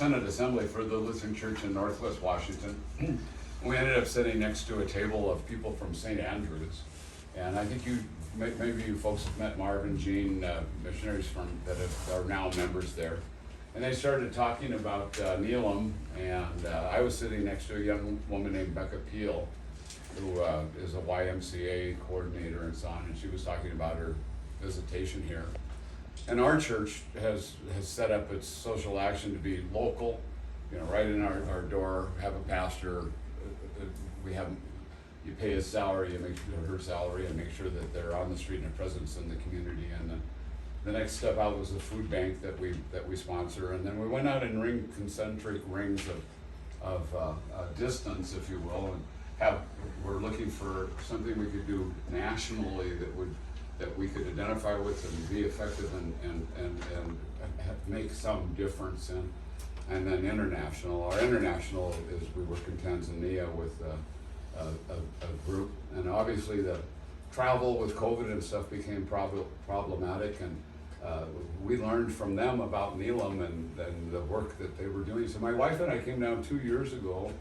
Senate Assembly for the Lutheran Church in Northwest Washington. We ended up sitting next to a table of people from St. Andrews, and I think maybe you folks have met Marv and Jean, missionaries that are now members there. And they started talking about Neelam, and I was sitting next to a young woman named Becca Peel, who is a YMCA coordinator and so on, and she was talking about her visitation here. And our church has set up its social action to be local, right in our door, have a pastor, you pay his salary, you make her salary, and make sure that they're on the street and a presence in the community. And the next step out was the food bank that we sponsor, and then we went out in concentric rings of distance, if you will, and we're looking for something we could do nationally that we could identify with and be effective and make some difference in. And then international. Our international is we work in Tanzania with a group, and obviously the travel with COVID and stuff became problematic, and we learned from them about Neelam and the work that they were doing. So my wife and I came down 2 years ago.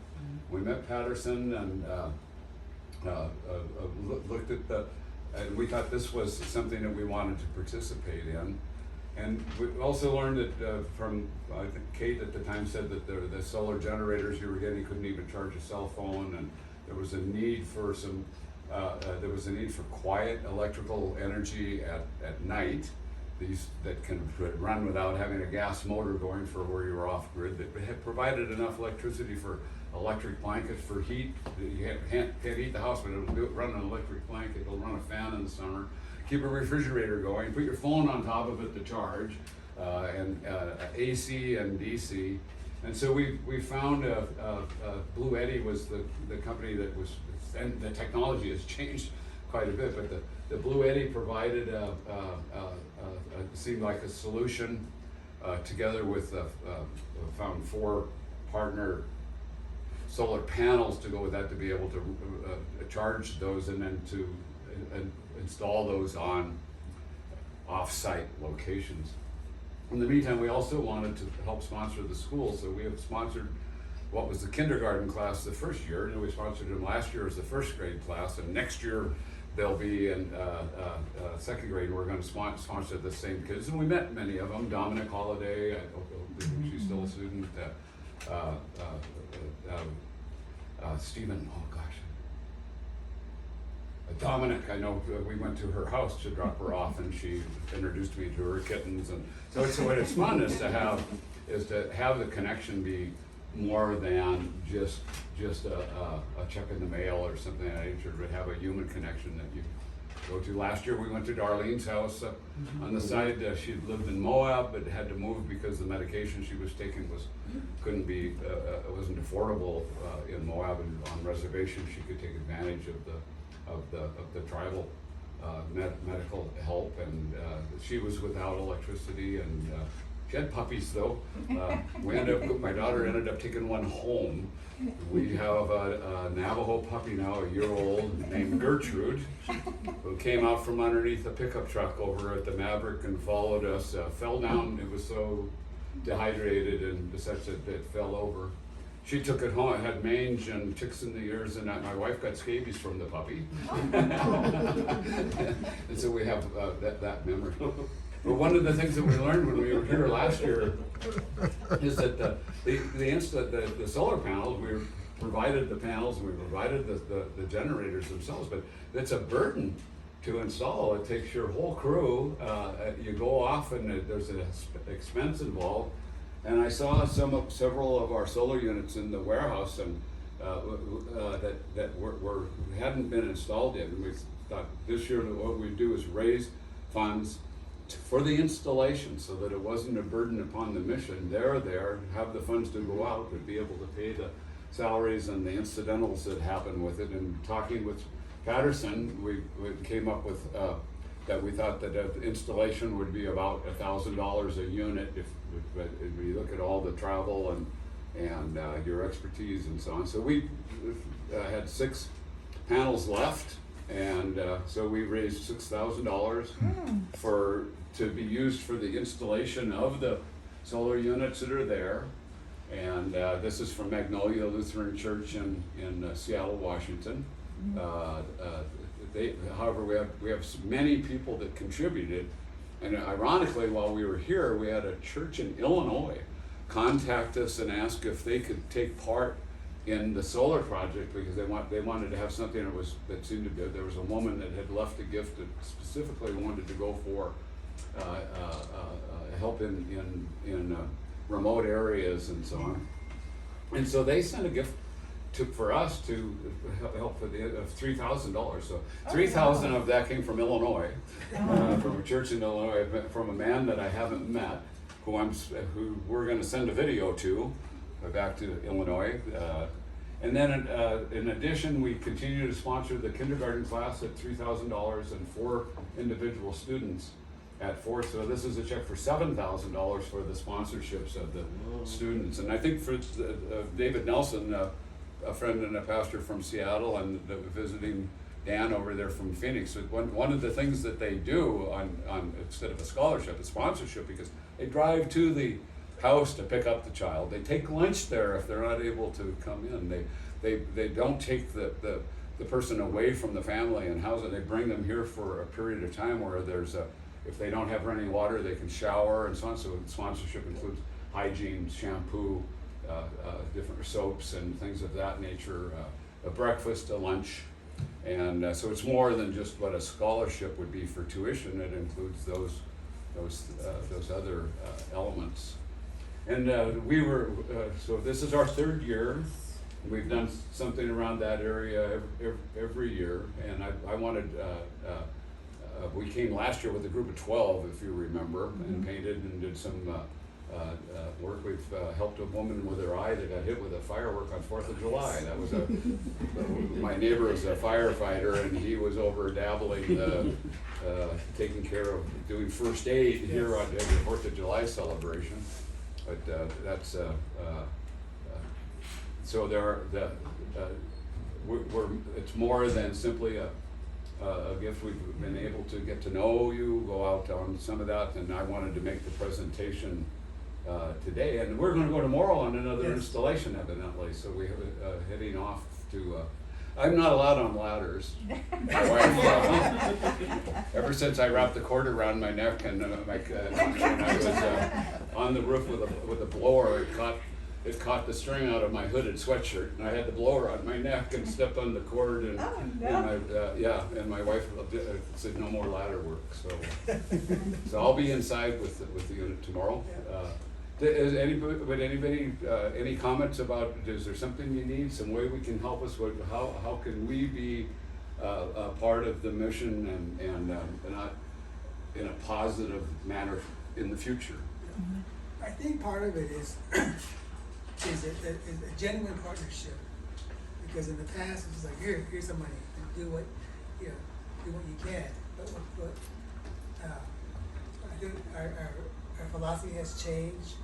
We met Patterson and looked at and we thought this was something that we wanted to participate in. And we also learned that from, I think Kate at the time said that the solar generators you were getting couldn't even charge a cell phone, and there was a need for quiet electrical energy at night, that can run without having a gas motor going for where you were off grid, that had provided enough electricity for electric blankets for heat. You can't heat the house, but it'll run an electric blanket, it'll run a fan in the summer, keep a refrigerator going, put your phone on top of it to charge, and AC and DC. And so we found Blue Eddy was the company that was, and the technology has changed quite a bit, but the Blue Eddy provided seemed like a solution together with found 4 partner solar panels to go with that, to be able to charge those and then to install those on off-site locations. In the meantime, we also wanted to help sponsor the school, so we have sponsored what was the kindergarten class the first year, and we sponsored them last year as the first grade class, and next year they'll be in second grade, and we're going to sponsor the same kids. And we met many of them. Dominic Holiday, I think she's still a student. Stephen, oh gosh. Dominic, I know we went to her house to drop her off, and she introduced me to her kittens. And so what it's fun is to have the connection be more than just a check in the mail or something like that nature, but have a human connection that you go to. Last year we went to Darlene's house on the side. She lived in Moab but had to move because the medication she was taking wasn't affordable in Moab, and on reservation she could take advantage of the tribal medical help, and she was without electricity, and she had puppies though. My daughter ended up taking one home. We have a Navajo puppy now, a year old, named Gertrude, who came out from underneath a pickup truck over at the Maverick and followed us, fell down. It was so dehydrated and such that it fell over. She took it home. It had mange and ticks in the ears, and my wife got scabies from the puppy. And so we have that memory. But one of the things that we learned when we were here last year is that the solar panels, we provided the panels and we provided the generators themselves, but it's a burden to install. It takes your whole crew. You go off and there's an expense involved. And I saw several of our solar units in the warehouse, and that hadn't been installed yet. And we thought this year that what we'd do is raise funds for the installation, so that it wasn't a burden upon the mission. They're there, have the funds to go out, but be able to pay the salaries and the incidentals that happen with it. And talking with Patterson, we came up with that we thought that the installation would be about $1,000 a unit if you look at all the travel and your expertise and so on. So we had 6 panels left, and so we raised $6,000 to be used for the installation of the solar units that are there. And this is from Magnolia Lutheran Church in Seattle, Washington. However, we have many people that contributed, and ironically, while we were here, we had a church in Illinois contact us and ask if they could take part in the solar project because they wanted to have something that seemed to be, there was a woman that had left a gift that specifically wanted to go for help in remote areas and so on, and so they sent a gift for us to help with $3,000. So $3,000 of that came from Illinois, from a church in Illinois, from a man that I haven't met, who we're going to send a video to, back to Illinois. And then in addition, we continue to sponsor the kindergarten class at $3,000 and 4 individual students at 4. So this is a check for $7,000 for the sponsorships of the students. And I think for David Nelson, a friend and a pastor from Seattle, and visiting Dan over there from Phoenix, one of the things that they do on instead of a scholarship, a sponsorship, because they drive to the house to pick up the child. They take lunch there if they're not able to come in. They don't take the person away from the family and house it. They bring them here for a period of time where if they don't have running water, they can shower and so on. So sponsorship includes hygiene, shampoo, different soaps and things of that nature, a breakfast, a lunch. And so it's more than just what a scholarship would be for tuition. It includes those other elements. And so this is our 3rd year. We've done something around that area every year. And I wanted, we came last year with a group of 12, if you remember, and painted and did some work. We've helped a woman with her eye that got hit with a firework on 4th of July. That was my neighbor is a firefighter, and he was over dabbling, taking care of doing first aid here on the 4th of July celebration. But that's so it's more than simply a gift. We've been able to get to know you, go out on some of that, and I wanted to make the presentation today. And we're going to go tomorrow on another installation, evidently. So we're heading off to. I'm not allowed on ladders. My wife, ever since I wrapped the cord around my neck and when I was on the roof with a blower, it caught the string out of my hooded sweatshirt, and I had the blower on my neck and stepped on the cord, and and my wife said no more ladder work. So I'll be inside with the unit tomorrow. Any comments about, is there something you need, some way we can help us? How can we be a part of the mission and not in a positive manner in the future? I think part of it is a genuine partnership, because in the past it was like, here's some money, and do what you can. But I think our philosophy has changed,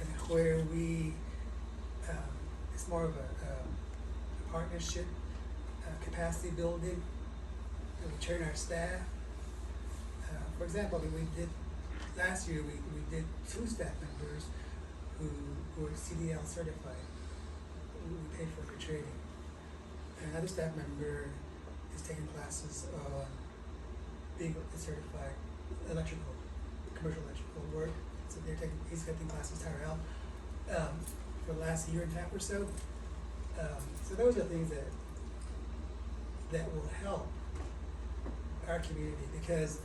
and where it's more of a partnership, capacity building, and we train our staff. For example, last year we did 2 staff members who were CDL certified. We paid for their training. And another staff member is taking classes on being certified commercial electrical work. So he's taking classes Tyrell for the last year and a half or so. So those are things that will help our community, because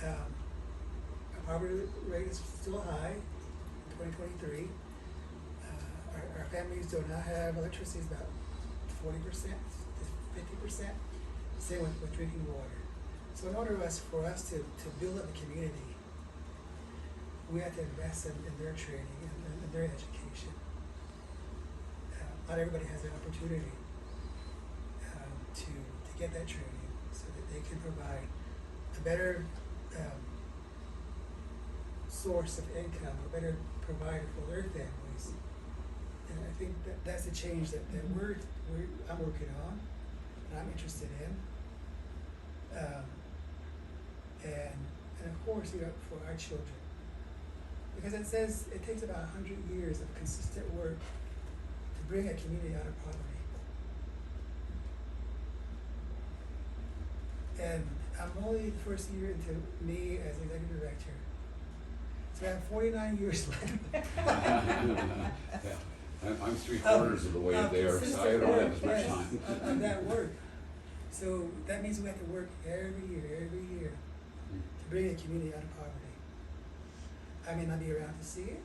our poverty rate is still high in 2023. Our families do not have electricity, it's about 40% to 50%. Same with drinking water. So in order for us to build up the community, we have to invest in their training and their education. Not everybody has an opportunity to get that training, so that they can provide a better source of income, a better provider for their families. And I think that's a change that I'm working on, and I'm interested in. And of course, for our children, Because it says it takes about 100 years of consistent work to bring a community out of poverty. And I'm only the first year into me as executive director. So I have 49 years left. Yeah. I'm 3/4 of the way there, so I don't have as much time. Of that work. So that means we have to work every year to bring a community out of poverty. I may not be around to see it,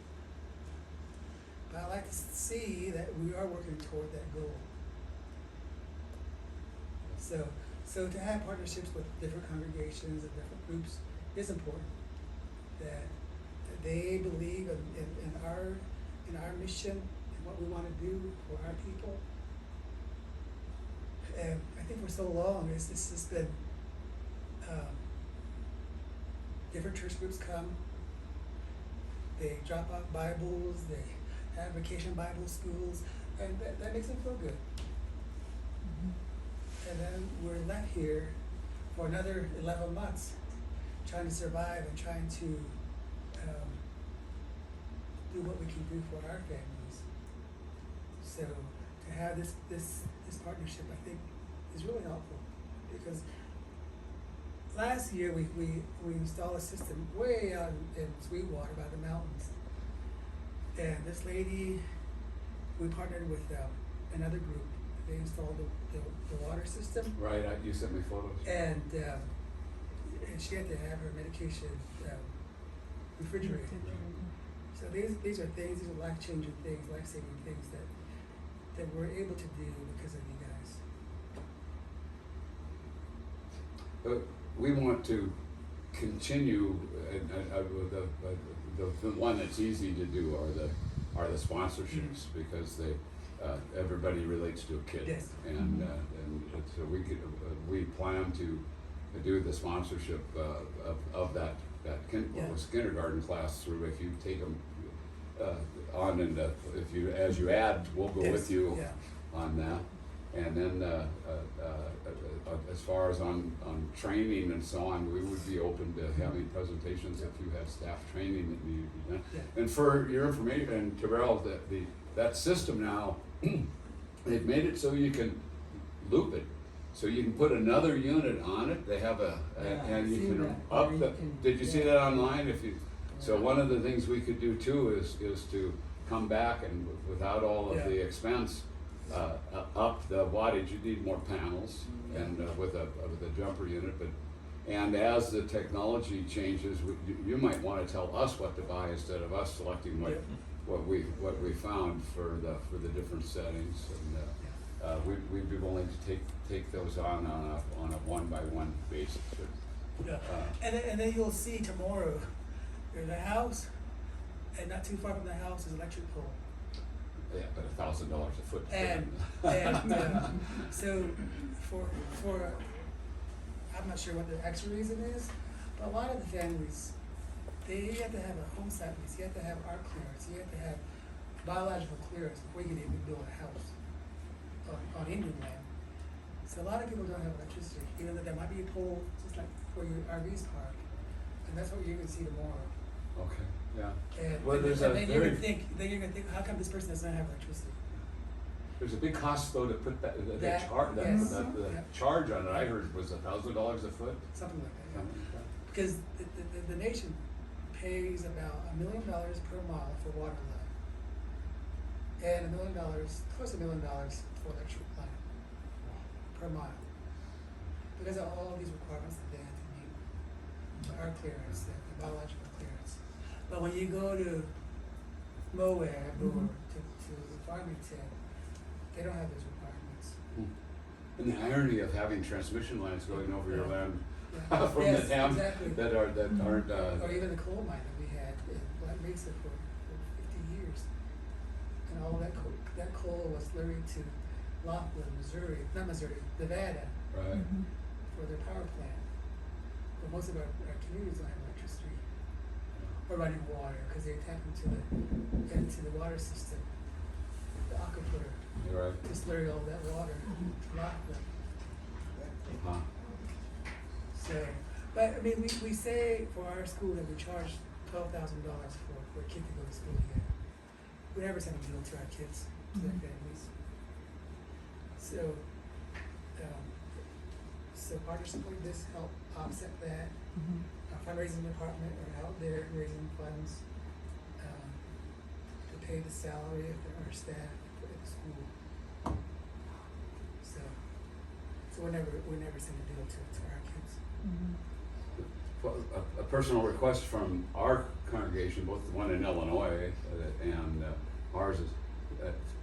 but I like to see that we are working toward that goal. So to have partnerships with different congregations and different groups is important. That they believe in our mission and what we want to do for our people. And I think for so long it's just been different church groups come. They drop off Bibles, they have vacation Bible schools, and that makes them feel good. And then we're left here for another 11 months trying to survive and trying to do what we can do for our families. So to have this partnership, I think, is really helpful, because last year we installed a system way out in Sweetwater by the mountains, and this lady, we partnered with another group. They installed the water system. Right, you sent me photos. And she had to have her medication refrigerated. So these are things, these are life-changing things, life-saving things that we're able to do because of you guys. We want to continue, the one that's easy to do are the sponsorships, because they everybody relates to a kid. Yes. And so we plan to do the sponsorship of that what was kindergarten class through. If you take them on, and as you add, we'll go with you on that. And then as far as on training and so on, we would be open to having presentations if you had staff training that needed to be done. Yeah. And for your information, and Terrell, that system now, they've made it so you can loop it. So you can put another unit on it. They have and you can up the. Did you see that online? So one of the things we could do too is to come back and without all of the expense, up the wattage. You need more panels and with a jumper unit, and as the technology changes, you might want to tell us what to buy instead of us selecting what we found for the different settings, and we'd be willing to take those on a one-by-one basis. And then you'll see tomorrow, there's a house, and not too far from the house is an electric pole. Yeah, but $1,000 a foot. And so for I'm not sure what the actual reason is, but a lot of the families, you have to have a home site lease, you have to have art clearance, you have to have biological clearance before you can even build a house on Indian land. So a lot of people don't have electricity, even though there might be a pole just like where your RVs park, and that's what you're gonna see tomorrow. Okay, yeah. And then you're gonna think, how come this person does not have electricity? There's a big cost though to put the charge on it. I heard was $1,000 a foot. Something like that, yeah. Because the nation pays about $1 million per mile for water line, and $1 million, close to $1 million for electric line per mile, because of all these requirements that they have to meet, our clearance, the biological clearance. But when you go to Moab or to Farmington, they don't have those requirements. And the irony of having transmission lines going over your land from Yes, the dam exactly. that aren't. Or even the coal mine that we had in Black Mesa for 50 years, and all that coal was lured to Laughlin, Nevada, Right. for their power plant. But most of our communities don't have electricity or running water because they tap into the water system, the aquifer. You're right. To slurry all that water, Laughlin. Huh. So, but I mean, we say for our school that we charge $12,000 for a kid to go to school here. We never send a bill to our kids, to their families. So, so partners like this help offset that. Our fundraising department are out there raising funds to pay the salary of our staff at the school. So we never send a bill to our kids. Well, a personal request from our congregation, both the one in Illinois and ours, is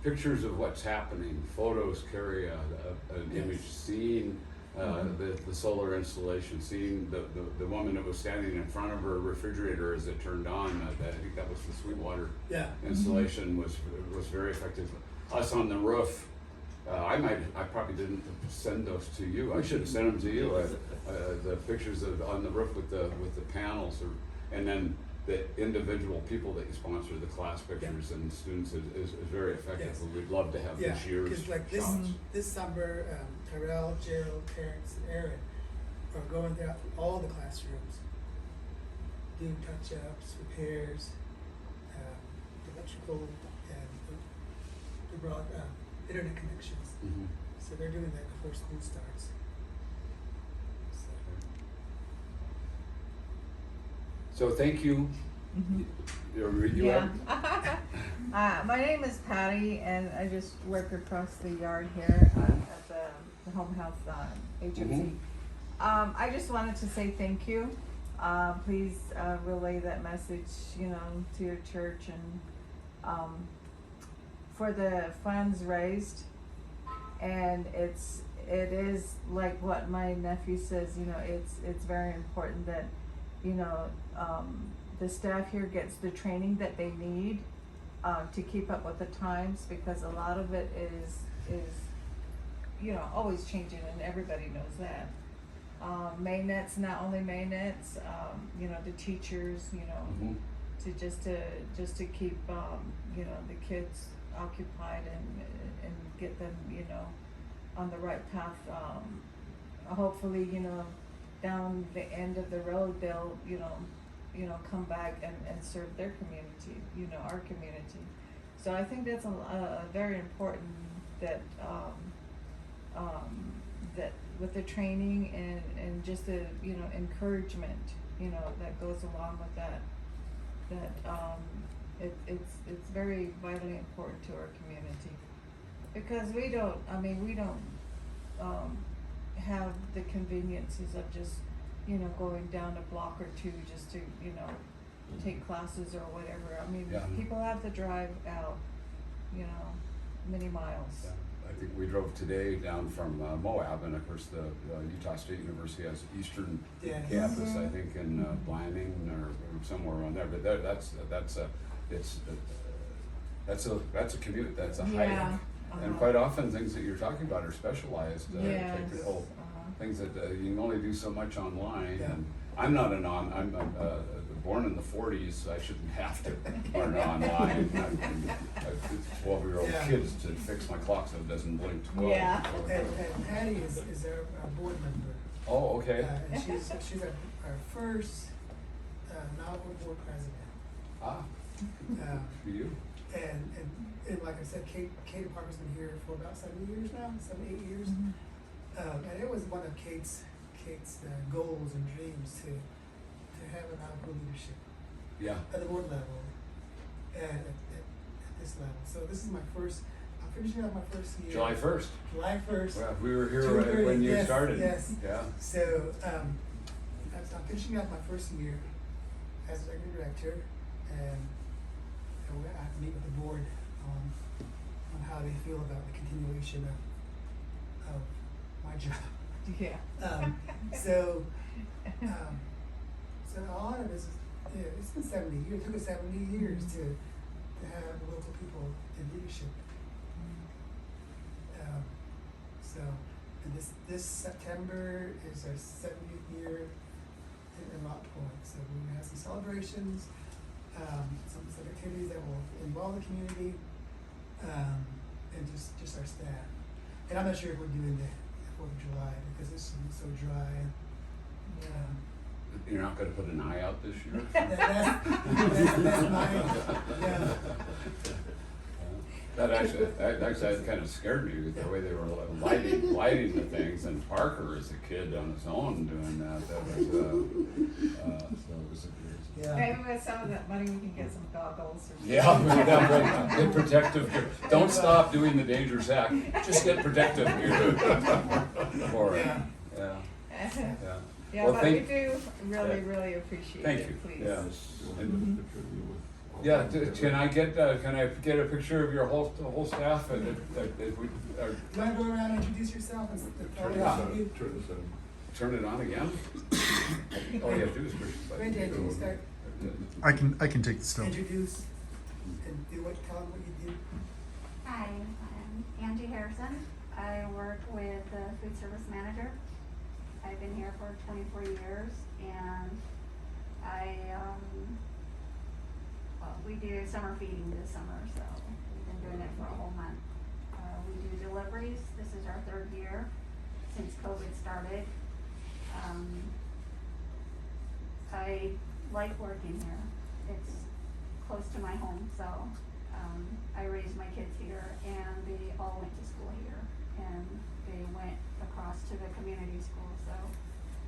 pictures of what's happening. Photos carry an image. Seeing the solar installation, seeing the woman that was standing in front of her refrigerator as it turned on. I think that was the Sweetwater installation. Was very effective. Us on the roof. I probably didn't send those to you. I should have sent them to you. The pictures on the roof with the panels, and then the individual people that you sponsor, the class pictures and students is very effective. Yes. We'd love to have this year's because like shots. this summer, Terrell, Gerald, Terrence, and Aaron are going throughout all the classrooms, doing touch-ups, repairs, electrical, and they brought internet connections. So they're doing that before school starts. So thank you. My name is Patty, and I just work across the yard here at the home health agency. I just wanted to say thank you. Please relay that message, to your church, and for the funds raised. And it is like what my nephew says. It's very important that the staff here gets the training that they need to keep up with the times, because a lot of it is always changing, and everybody knows that. Mainnets, not only mainnets, the teachers, to just to keep the kids occupied and get them on the right path. Hopefully down the end of the road they'll come back and serve their community, our community. So I think that's a very important that that with the training and just the encouragement that goes along with that it's very vitally important to our community, because we don't have the conveniences of just going down a block or two just to take classes or whatever. People have to drive out many miles. I think we drove today down from Moab, and of course the Utah State University has Eastern campus, I think in Blanding or somewhere around there. But that's a commute. That's a hike, and quite often things that you're talking about are specialized technical things that you can only do so much online. And I'm not I'm born in the 40s, so I shouldn't have to learn online. I've 12-year-old kids to fix my clock so it doesn't blink 12. And Patty is our board member. Oh, okay. And she's our first Navajo board president. For you. And like I said, Kate Parker's been here for about 7 years now, 7-8 years. And it was one of Kate's goals and dreams to have a Navajo leadership. At the board level and at this level. So this is my first. I'm finishing up my first year. July 1st. July 1st. Well, we were here right when you started. Yes. Yeah. So I'm finishing up my first year as executive director, and I have to meet with the board on how they feel about the continuation of my job. So a lot of this is, it's been 70 years. It took us 70 years to have local people in leadership. And this September is our 70th year in Rock Point. So we're gonna have some celebrations, some activities that will involve the community, and just our staff. And I'm not sure if we're doing the 4th of July because it's so dry. You're not gonna put an eye out this year? That's my, yeah. That actually kind of scared me with the way they were lighting the things, and Parker as a kid on his own doing that. That was, so it was. Yeah. Maybe with some of that money, we can get some goggles or something. Yeah, get protective gear. Don't stop doing the dangerous act. Just get protective gear for it. Yeah. Yeah. Yeah, Yeah. Well, but we do really appreciate Thank it, you. please. Yeah. Mhm. Yeah, can I get a picture of your whole staff? And if we, You wanna go around and introduce yourself and tell Yeah. us you? turn it on again? All you have to do is push the Right there, can you start, button. I can take the still. introduce and tell them what you do? Hi, I'm Angie Harrison. I work with the food service manager. I've been here for 24 years, and well, we do summer feeding this summer, so we've been doing it for a whole month. We do deliveries. This is our 3rd year since COVID started. I like working here. It's close to my home, so I raised my kids here, and they all went to school here, and they went across to the community school, so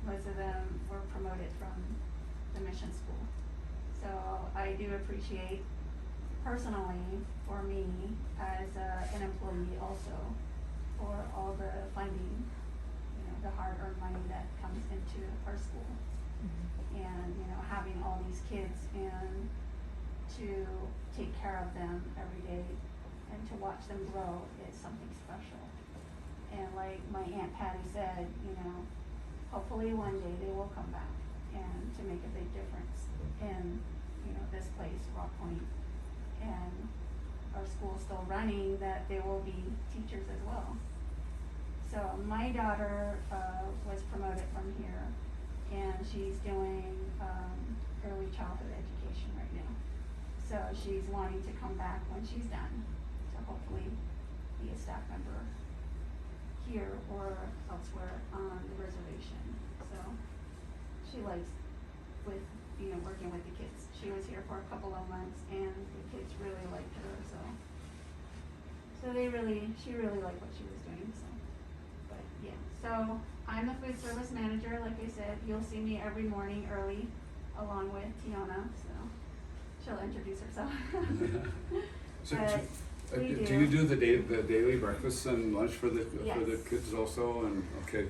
most of them were promoted from the mission school. So I do appreciate personally, for me, as an employee also, for all the funding, the hard-earned money that comes into our school. And, having all these kids and to take care of them every day and to watch them grow is something special. And like my Aunt Patty said, hopefully one day they will come back and to make a big difference in, this place, Rock Point. And our school's still running, that they will be teachers as well. So my daughter was promoted from here, and she's doing early childhood education right now. So she's wanting to come back when she's done to hopefully be a staff member here or elsewhere on the reservation. So she likes working with the kids. She was here for a couple of months, and the kids really liked her. So she really liked what she was doing. So, but yeah. So I'm the food service manager. Like I said, you'll see me every morning early, along with Tiana. So she'll introduce herself. So But we do you do the daily breakfast and lunch for the Yes. kids also? And okay,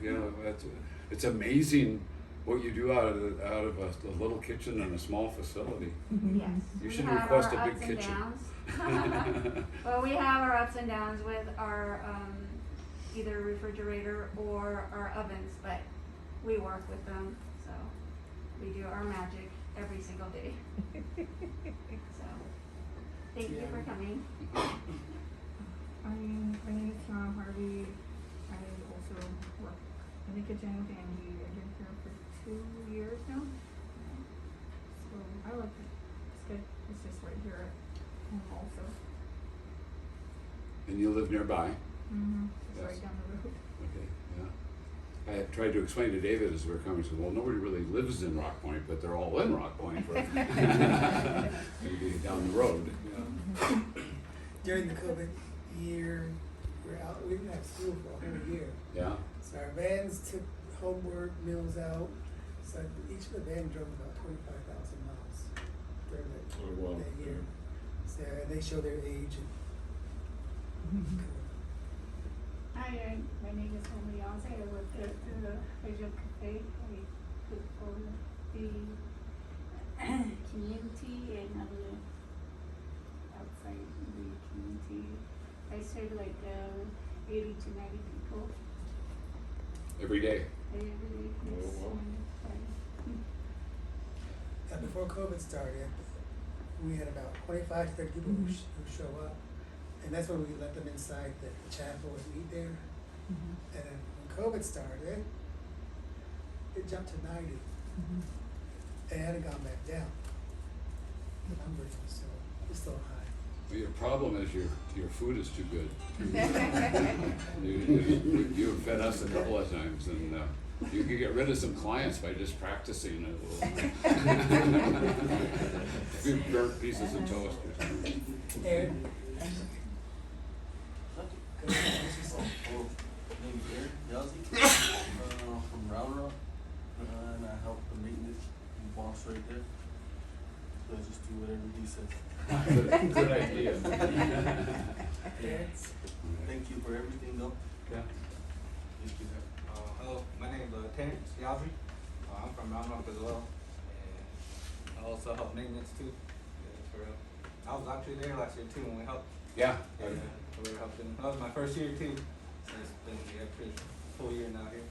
it's amazing what you do out of a little kitchen and a small facility. Yes. You We should have request our a big ups and kitchen. downs. Well, we have our ups and downs with our either refrigerator or our ovens, but we work with them, so we do our magic every single day. So, thank you for coming. My name is Tom Harvey. I also work in the kitchen, and we have been here for 2 years now. So I like it. It's good. It's just right here at home also. And you live nearby. It's Yes. right down the road. Okay, yeah. I tried to explain to David as we were coming, I said, well, nobody really lives in Rock Point, but they're all in Rock Point for maybe down the road. Yeah. During the COVID year, we didn't have school for a whole year. Yeah. So our vans took homework meals out. So each of the van drove about 25,000 miles during that year. So and they show their age. Hi, my name is Emily Yonce. I work at the Regional Cafe. I cook for the community and other outside the community. I serve like 80 to 90 people Every day. every day. Yes. wow. Before COVID started, we had about 25 to 30 people who show up. And that's when we let them inside the chapel and eat there. And then when COVID started, it jumped to 90. And it hadn't gone back down. The numbers are still high. Well, your problem is your food is too good. You fed us a couple of times, and You could get rid of some clients by just practicing a little. Few burnt pieces of toast or something. Aaron? Name's Aaron Yazzie, from Round Rock, and I help the maintenance boss right there. So I just do whatever he says. Good idea. Aaron? Thank you for everything though. Yeah. Thank you. Hello, my name is Terrence Yazzie. I'm from Round Rock as well, and I also help maintenance too. Yeah, for real. I was actually there last year too when we helped. Yeah. Yeah, we were helping. That was my first year too. So it's been a pretty full year now here,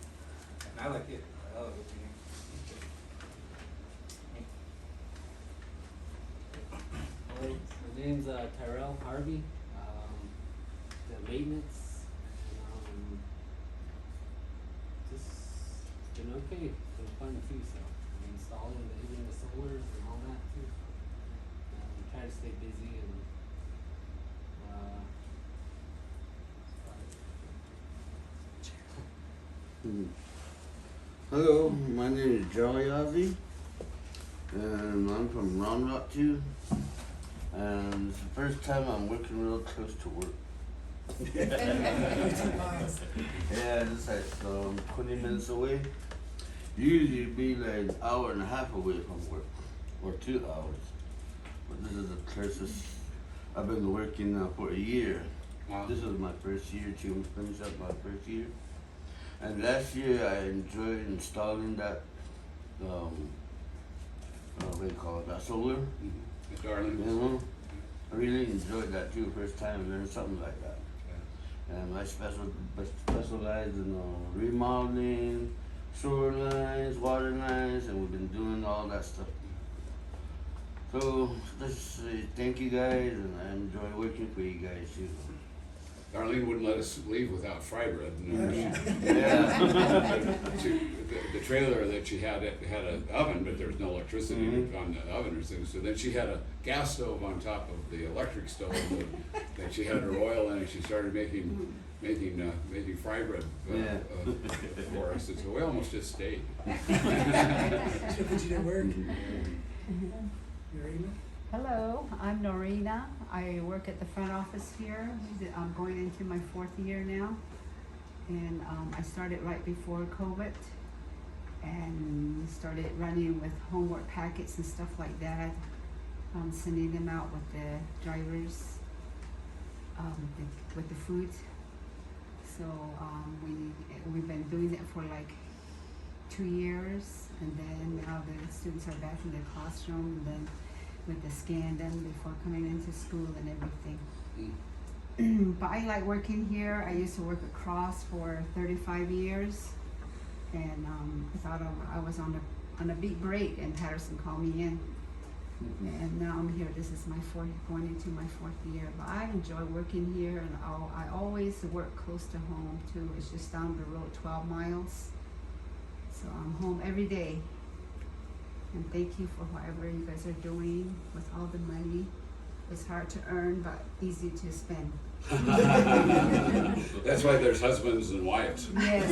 and I like it. I love it here. Hello, my name's Tyrell Harvey. The maintenance, and just been okay. Been fun too. So installing even the solars and all that too. Try to stay busy and Hello, my name is Joey Ozzy, and I'm from Round Rock too. And it's the first time I'm working real close to work. 13 miles. Yeah, just like 20 minutes away. Usually it'd be like an hour and a half away from work, or 2 hours. But this is the closest. I've been working now for a year. Wow. This is my first year too. I'm finished up my first year. And last year I enjoyed installing that, what do you call it, that solar. The darling. You know, I really enjoyed that too. First time learning something like that. And I specialize in remodeling, sewer lines, water lines, and we've been doing all that stuff. So let's say thank you guys, and I enjoy working for you guys too. Darlene wouldn't let us leave without fry bread. Yeah. The trailer that she had, it had an oven, but there was no electricity on the oven or something. So then she had a gas stove on top of the electric stove that she had her oil in, and she started making fry bread for us. And so we almost just stayed. So did you do work? Norina? Hello, I'm Norina. I work at the front office here. I'm going into my 4th year now. And I started right before COVID and started running with homework packets and stuff like that, sending them out with the drivers, with the food. So we've been doing it for like 2 years, and then now the students are back in the classroom, and then with the scan them before coming into school and everything. But I like working here. I used to work at Cross for 35 years, and I thought I was on a big break, and Patterson called me in, and now I'm here. This is my going into my 4th year. But I enjoy working here, and I always work close to home too. It's just down the road, 12 miles. So I'm home every day. And thank you for whatever you guys are doing with all the money. It's hard to earn, but easy to spend. That's why there's husbands and wives. Yes.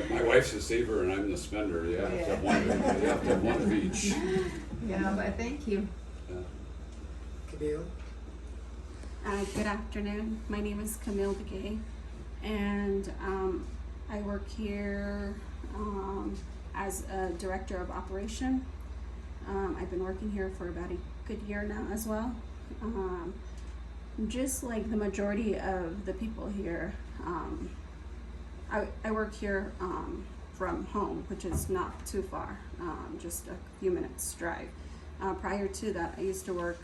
My wife's the saver and I'm the spender. You have to have one. You have to have one of each. Yeah, but thank you. Camille? Good afternoon. My name is Camille DeGay, and I work here as a director of operation. I've been working here for about a good year now as well. Just like the majority of the people here, I work here from home, which is not too far, just a few minutes drive. Prior to that, I used to work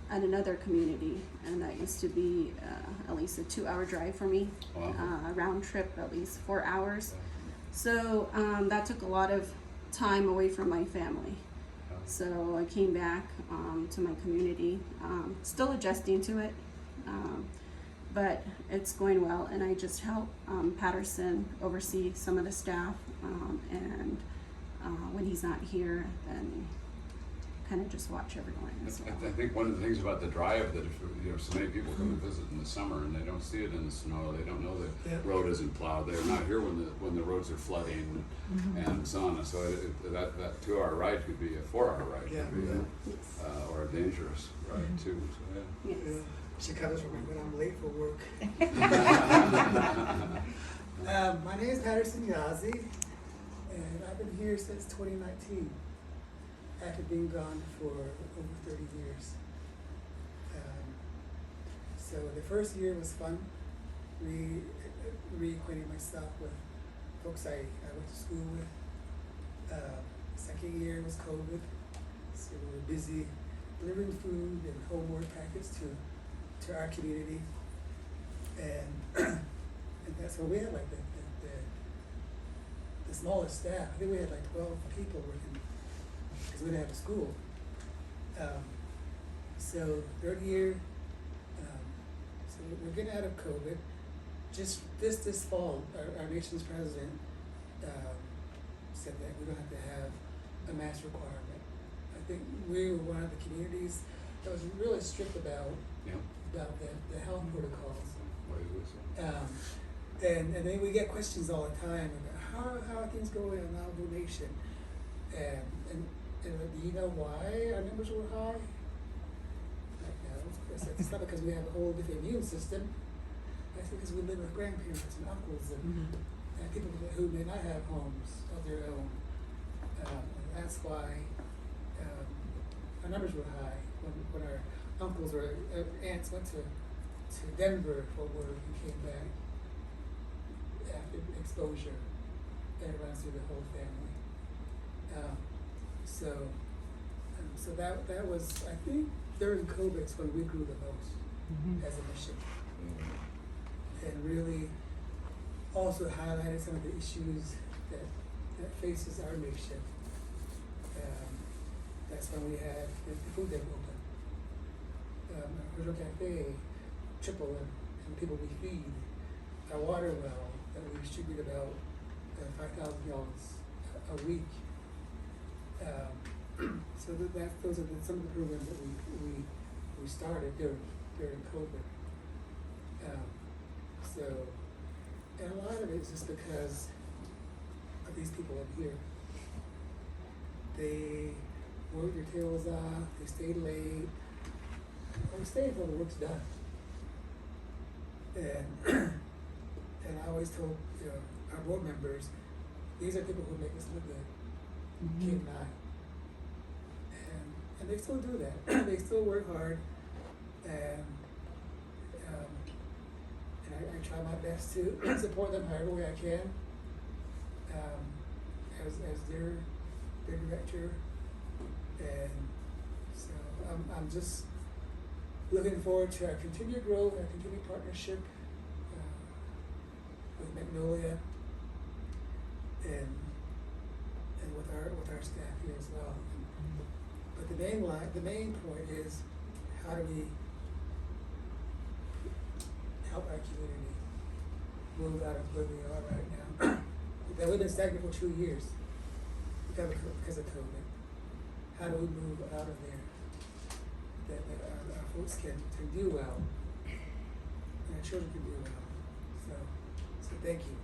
at another community, and that used to be at least a 2-hour drive for me. Wow. Round trip at least 4 hours. So that took a lot of time away from my family. So I came back to my community, still adjusting to it, but it's going well, and I just help Patterson oversee some of the staff, and when he's not here, then kind of just watch everyone as well. I think one of the things about the drive that if, so many people come to visit in the summer and they don't see it in the snow, they don't know the Yeah. road isn't plowed, they're not here when the roads are flooding and so on, and so that 2-hour ride could be a 4-hour ride, Yeah. could be Yes. or a dangerous ride too, so yeah. Yes. Chicago's for me when I'm late for work. My name is Patterson Yazzie, and I've been here since 2019, after being gone for over 30 years. So the first year was fun, reacquainting myself with folks I went to school with. Second year was COVID, so we were busy delivering food and homework packets to our community, and that's when we had like the smallest staff. I think we had like 12 people working because we didn't have a school. So third year, so we're getting out of COVID. Just this fall, our nation's president said that we don't have to have a mask requirement. I think we were one of the communities that was really strict about Yeah. the health protocols. Why is it so? And then we get questions all the time about how are things going in Navajo Nation, and do you know why our numbers were high? Like, no, it's not because we have a whole different immune system. That's because we live with grandparents and uncles and people who may not have homes of their own. And that's why our numbers were high when our uncles or aunts went to Denver for work and came back after exposure, and it runs through the whole family. So that was, I think, during COVID when we grew the most as a mission, and really also highlighted some of the issues that faces our nation. That's when we had the food bank open. Our cafe triple and people we feed. Our water well that we distribute about 5,000 gallons a week. So those are some of the programs that we started during COVID. And a lot of it is just because of these people up here. They work their tails off, they stay late, or they stay until the work's done. And I always told our board members, these are people who make us look good. Keep an eye. And they still do that. They still work hard, and I try my best to support them however way I can. As their director, and so I'm just looking forward to our continued growth, our continued partnership with Magnolia, and with our staff here as well. But the main point is, how do we help our community move out of where we are right now? That we've been stagnant for 2 years because of COVID. How do we move out of there? That our folks can do well, and our children can do well. So thank you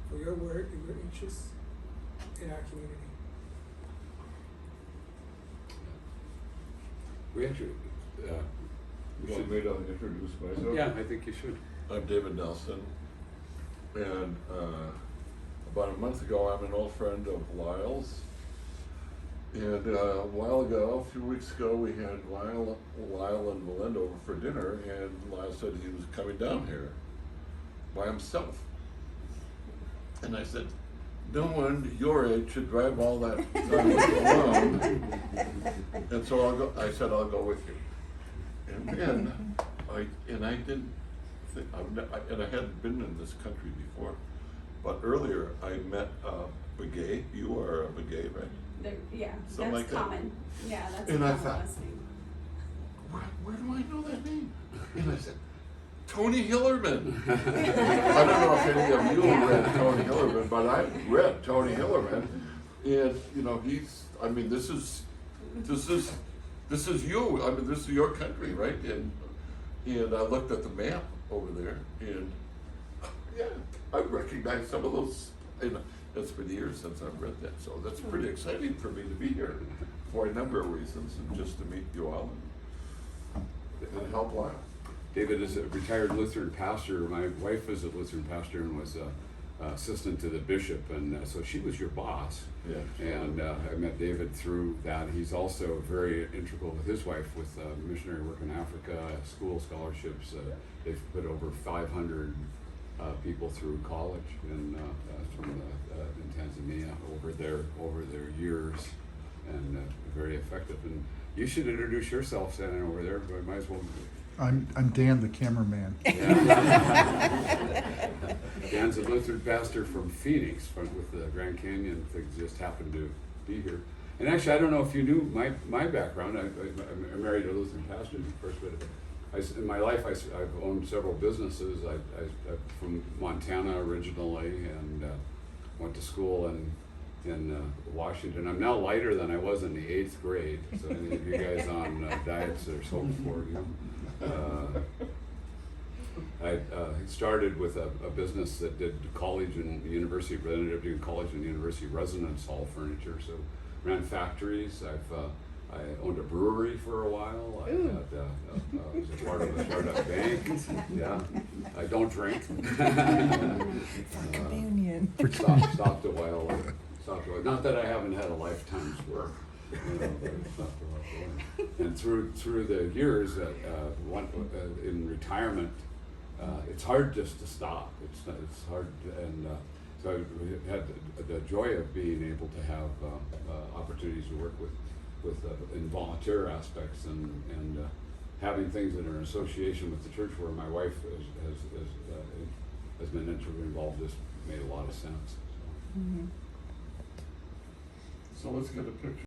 for your work and your interest in our community. We actually, You want me to introduce myself? yeah, I think you should. I'm David Nelson, and about a month ago, I'm an old friend of Lyle's. And a while ago, a few weeks ago, we had Lyle and Melinda over for dinner, and Lyle said he was coming down here by himself. And I said, no one your age should drive all that time alone. And so I said, I'll go with you. And then I didn't think, and I hadn't been in this country before, but earlier I met Begay. You are a Begay, right? Yeah, Something that's like that. common. Yeah, that's And a I common thought, last name. where do I know that name? And I said, Tony Hillerman. I don't know if any of you read Tony Hillerman, but I read Tony Hillerman. And, he's I mean, this is you, I mean, this is your country, right? And I looked at the map over there, and yeah, I recognize some of those, you know, it's been years since I've read that, so that's pretty exciting for me to be here for a number of reasons, and just to meet you all and help Lyle. David is a retired Lutheran pastor. My wife was a Lutheran pastor and was assistant to the bishop, and so she was your boss. Yeah. And I met David through that. He's also very integral with his wife with missionary work in Africa, school scholarships. They've put over 500 people through college in Tanzania over their years, and very effective. And you should introduce yourself standing over there, but might as well. I'm Dan, the cameraman. Dan's a Lutheran pastor from Phoenix, with the Grand Canyon thing, just happened to be here. And actually, I don't know if you knew my background. I married a Lutheran pastor first, but in my life I've owned several businesses. I'm from Montana originally, and went to school in Washington. I'm now lighter than I was in the 8th grade. So any of you guys on diets or so forth, you know. I started with a business that did college and university, ended up doing college and university residence hall furniture. So ran factories. I owned a brewery for a while. I was a part of a startup bank. Yeah, I don't drink. For communion. Stopped a while. Not that I haven't had a lifetime's work. You know, but it's not the right way. And through the years, in retirement, it's hard just to stop. It's hard, and so I had the joy of being able to have opportunities to work with in volunteer aspects, and having things that are in association with the church, where my wife has been integrally involved. Just made a lot of sense. So. Mm-hmm. So let's get a picture.